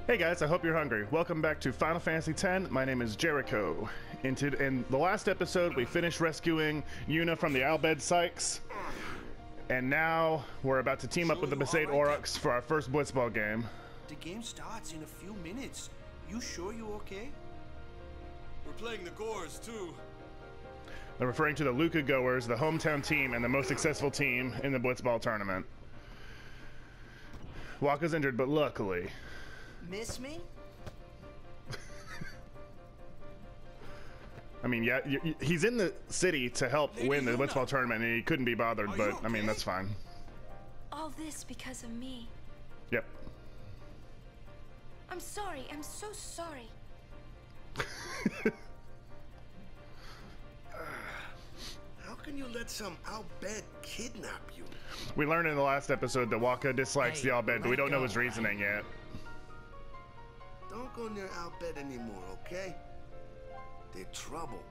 Hey guys, I hope you're hungry. Welcome back to Final Fantasy X. My name is Jericho. In the last episode, we finished rescuing Yuna from the Albed Sykes. And now, we're about to team up with the Besaid Aurochs for our first blitzball game. The game starts in a few minutes. You sure you okay? We're playing the Gores, too. They're referring to the Luca Goers, the hometown team and the most successful team in the blitzball tournament. Waka's injured, but luckily... Miss me? I mean, yeah, he's in the city to help win the blitzball tournament, and he couldn't be bothered, but, I mean, that's fine. All this because of me. Yep. I'm sorry. I'm so sorry. How can you let some Albed kidnap you? We learned in the last episode that Waka dislikes the Albed, but we don't know his reasoning yet. Don't go near Albed anymore, okay? They're trouble.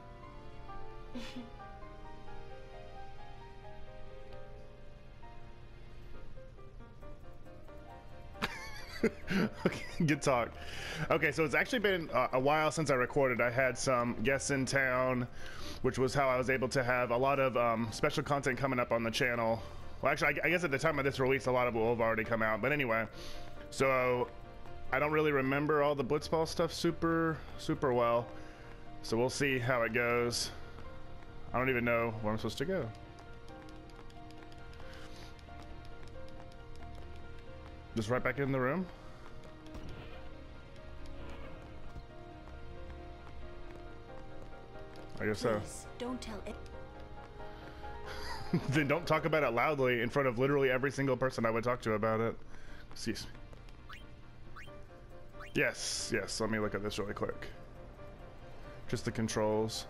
Okay, good talk. Okay, so it's actually been a while since I recorded. I had some guests in town, which was how I was able to have a lot of special content coming up on the channel. Well, actually, I guess at the time of this release, a lot of it will have already come out. But anyway, so I don't really remember all the blitzball stuff super well. So we'll see how it goes. I don't even know where I'm supposed to go. Just right back in the room? I guess so. Please, don't tell it. Then don't talk about it loudly in front of literally every single person I would talk to about it. Excuse me. Yes, let me look at this really quick. Just the controls.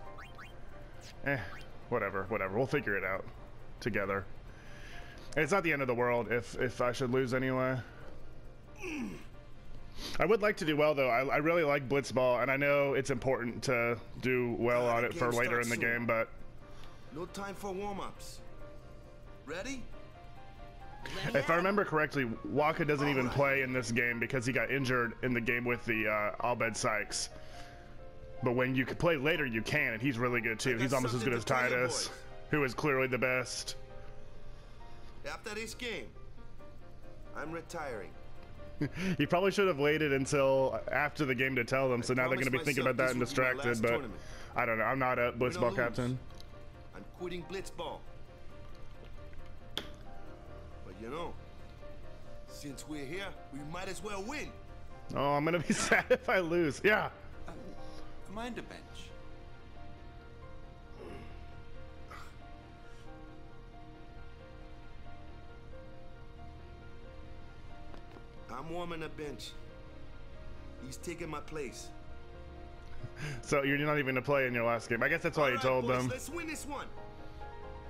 Whatever. We'll figure it out together. And it's not the end of the world if I should lose anyway. I would like to do well though. I really like blitzball, and I know it's important to do well on it for later in the game, but no time for warm-ups. Ready? If I remember correctly, Waka doesn't even play in this game because he got injured in the game with the Albed Sykes. But when you can play later, you can, and he's really good too. He's almost as good as Tidus, who is clearly the best. After this game, I'm retiring. He probably should have waited until after the game to tell them, so now they're going to be thinking about that and distracted, but I don't know. I'm not a blitzball captain. I'm quitting blitzball. But you know, since we're here, we might as well win. Oh, I'm going to be sad if I lose. Yeah. Mind a bench. I'm warming a bench. He's taking my place. So you're not even to play in your last game. I guess that's why you told them. Let's win this one.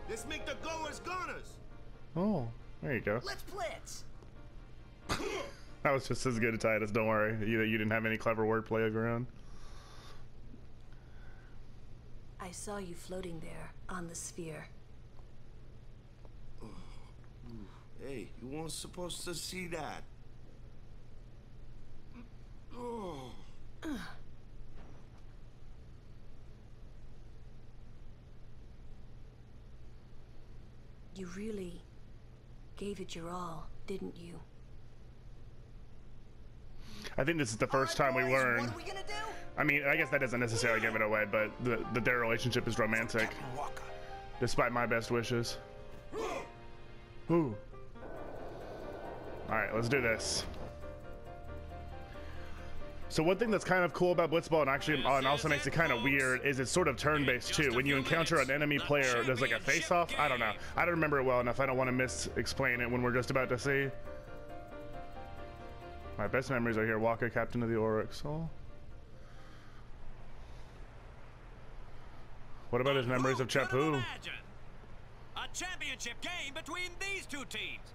Let's make the goers goners. Oh, there you go. Let's blitz. That was just as good as Tidus. Don't worry. You didn't have any clever wordplay around. I saw you floating there on the sphere. Hey, you weren't supposed to see that. Oh. You really gave it your all, didn't you? I think this is the first time we learn. What are we gonna do? I mean, I guess that doesn't necessarily give it away, but their relationship is romantic, despite my best wishes. Ooh. All right, let's do this. So one thing that's kind of cool about blitzball, and actually and also makes it kind of weird, is it's sort of turn-based too. When you encounter an enemy player, there's like a face-off. I don't know. I don't remember it well enough. I don't want to mis-explain it when we're just about to see. My best memories are here. Waka, captain of the Aurochs. Oh. What about his memories of Chapu? A championship game between these two teams.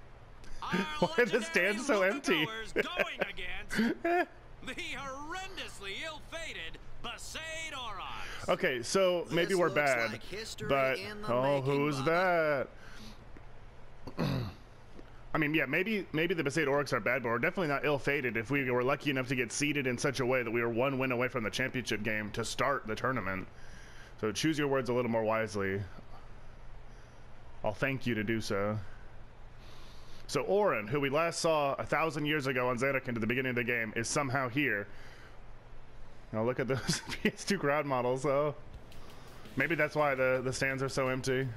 Why is the stand so empty? Going against the horrendously ill-fated Besaid Aurochs. Okay, so maybe we're bad, but oh, who's that? I mean, yeah, maybe the Besaid Aurochs are bad, but we're definitely not ill-fated if we were lucky enough to get seeded in such a way that we were one win away from the championship game to start the tournament. So choose your words a little more wisely. I'll thank you to do so. So Orin, who we last saw 1,000 years ago on Xanarkand at the beginning of the game, is somehow here. Now look at those PS2 crowd models, though. Maybe that's why the stands are so empty.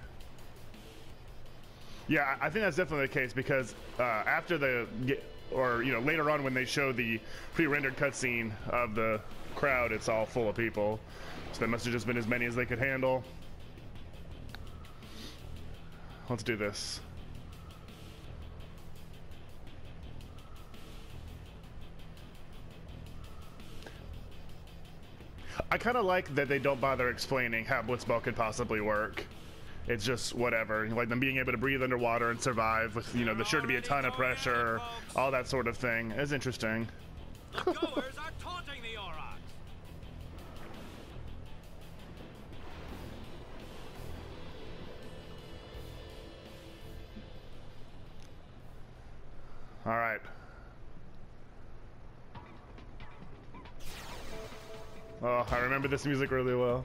Yeah, I think that's definitely the case because after later on when they show the pre-rendered cutscene of the crowd, it's all full of people. So there must have just been as many as they could handle. Let's do this. I kind of like that they don't bother explaining how blitzball could possibly work. It's just whatever, like them being able to breathe underwater and survive with, you know, there's sure to be a ton of pressure, all that sort of thing. It's interesting. The goers are taunting the Aurochs. All right. Oh, I remember this music really well.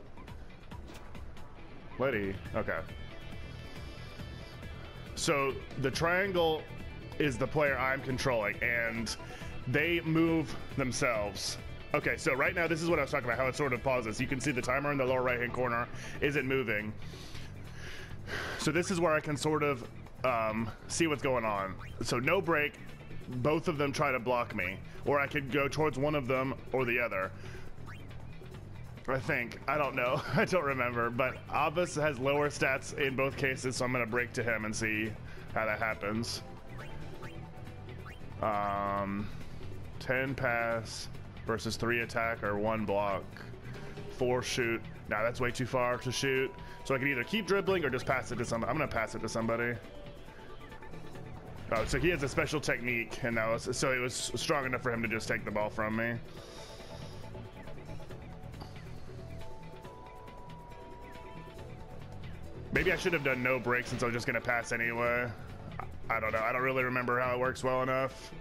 Letty. Okay. So the triangle is the player I'm controlling, and they move themselves. Okay, so right now this is what I was talking about, how it sort of pauses. You can see the timer in the lower right-hand corner isn't moving. So this is where I can sort of see what's going on. So no break, both of them try to block me, or I could go towards one of them or the other. I think. I don't know. I don't remember. But Abbas has lower stats in both cases, so I'm going to break to him and see how that happens. 10 pass versus 3 attack or 1 block. 4 shoot. Now that's way too far to shoot. So I can either keep dribbling or just pass it to somebody. I'm going to pass it to somebody. Oh, so he has a special technique, and that was so it was strong enough for him to just take the ball from me. Maybe I should have done no break since I was just gonna pass anyway. I don't know. I don't really remember how it works well enough.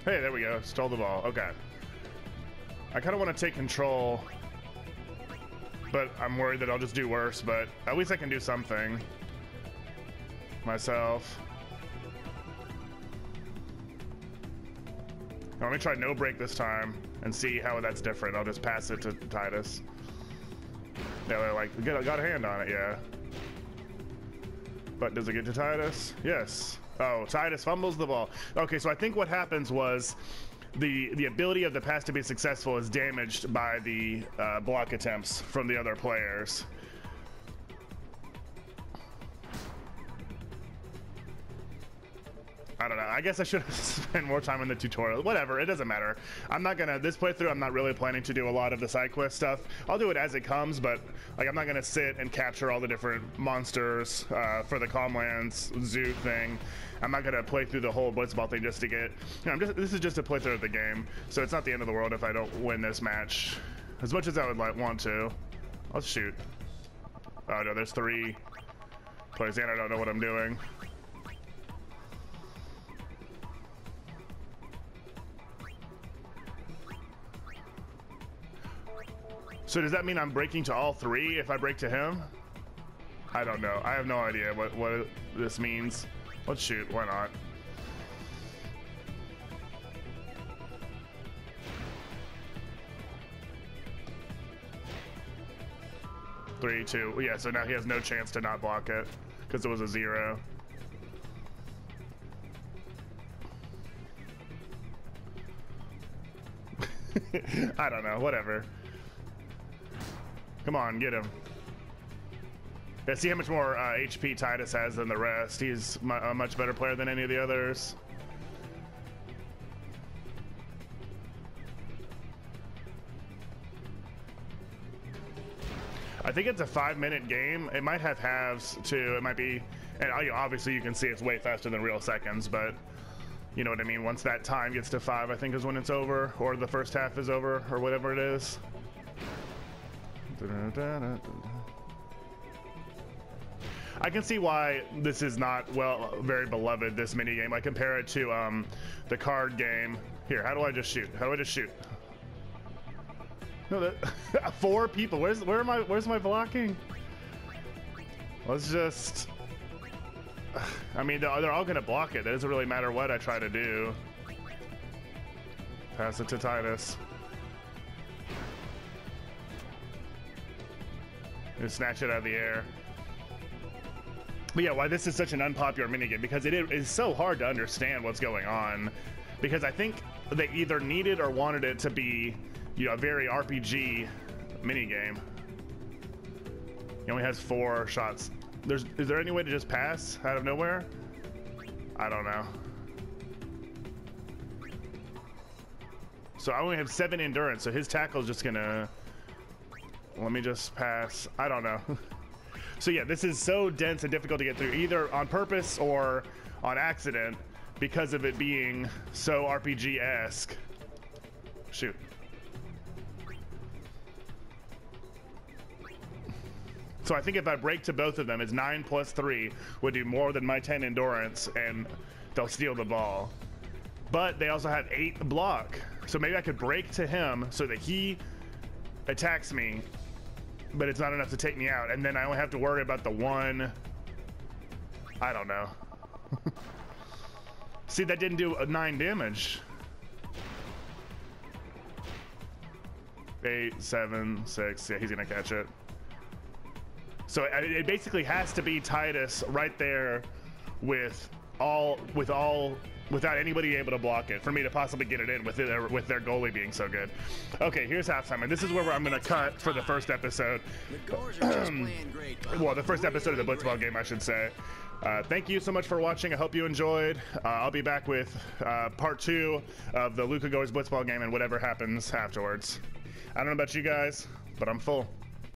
Hey, there we go. Stole the ball. Okay. I kind of want to take control, but I'm worried that I'll just do worse, but at least I can do something myself. Now, let me try no break this time and see how that's different. I'll just pass it to Tidus. Yeah, they're like, got a hand on it, yeah. But does it get to Tidus? Yes. Oh, Tidus fumbles the ball. Okay, so I think what happens was the ability of the pass to be successful is damaged by the block attempts from the other players. I don't know. I guess I should have spent more time in the tutorial. Whatever, it doesn't matter. I'm not gonna, this playthrough, I'm not really planning to do a lot of the side quest stuff. I'll do it as it comes, but like I'm not gonna sit and capture all the different monsters for the Calmlands zoo thing. I'm not gonna play through the whole blitzball thing just to get, you know, this is just a playthrough of the game, so it's not the end of the world if I don't win this match. As much as I would want to. Let's shoot. Oh no, there's 3 players and I don't know what I'm doing. So does that mean I'm breaking to all 3 if I break to him? I don't know. I have no idea what this means. Let's shoot. Why not? Three, 2. Yeah, so now he has no chance to not block it because it was a 0. I don't know. Whatever. Come on, get him. Yeah, see how much more HP Tidus has than the rest. He's a much better player than any of the others. I think it's a 5-minute game. It might have halves too. It might be, and obviously you can see it's way faster than real seconds, but you know what I mean? Once that time gets to 5, I think is when it's over, or the first half is over, or whatever it is. I can see why this is not, well, very beloved, this minigame. I compare it to the card game. Here, how do I just shoot? How do I just shoot? No, that 4 people. Where's my blocking? Let's just. I mean, they're all gonna block it. It doesn't really matter what I try to do. Pass it to Tidus. Just snatch it out of the air. But yeah, why this is such an unpopular minigame, because it is so hard to understand what's going on. Because I think they either needed or wanted it to be, you know, a very RPG minigame. He only has 4 shots. Is there any way to just pass out of nowhere? I don't know. So I only have 7 endurance, so his tackle is just gonna. Let me just pass. I don't know. So yeah, this is so dense and difficult to get through, either on purpose or on accident, because of it being so RPG-esque. Shoot. So I think if I break to both of them, it's 9 plus 3 would do more than my 10 endurance, and they'll steal the ball. But they also have 8 block, so maybe I could break to him so that he attacks me, but it's not enough to take me out, and then I only have to worry about the 1. I don't know. See, that didn't do 9 damage. 8, 7, 6. Yeah, he's gonna catch it. So it basically has to be Tidus right there without anybody able to block it for me to possibly get it in with their goalie being so good. Okay, here's halftime, and this is where I'm going to cut for the first episode. Well, the first episode of the blitzball game, I should say. Thank you so much for watching. I hope you enjoyed. I'll be back with part 2 of the Luca goes blitzball game and whatever happens afterwards. I don't know about you guys, but I'm full.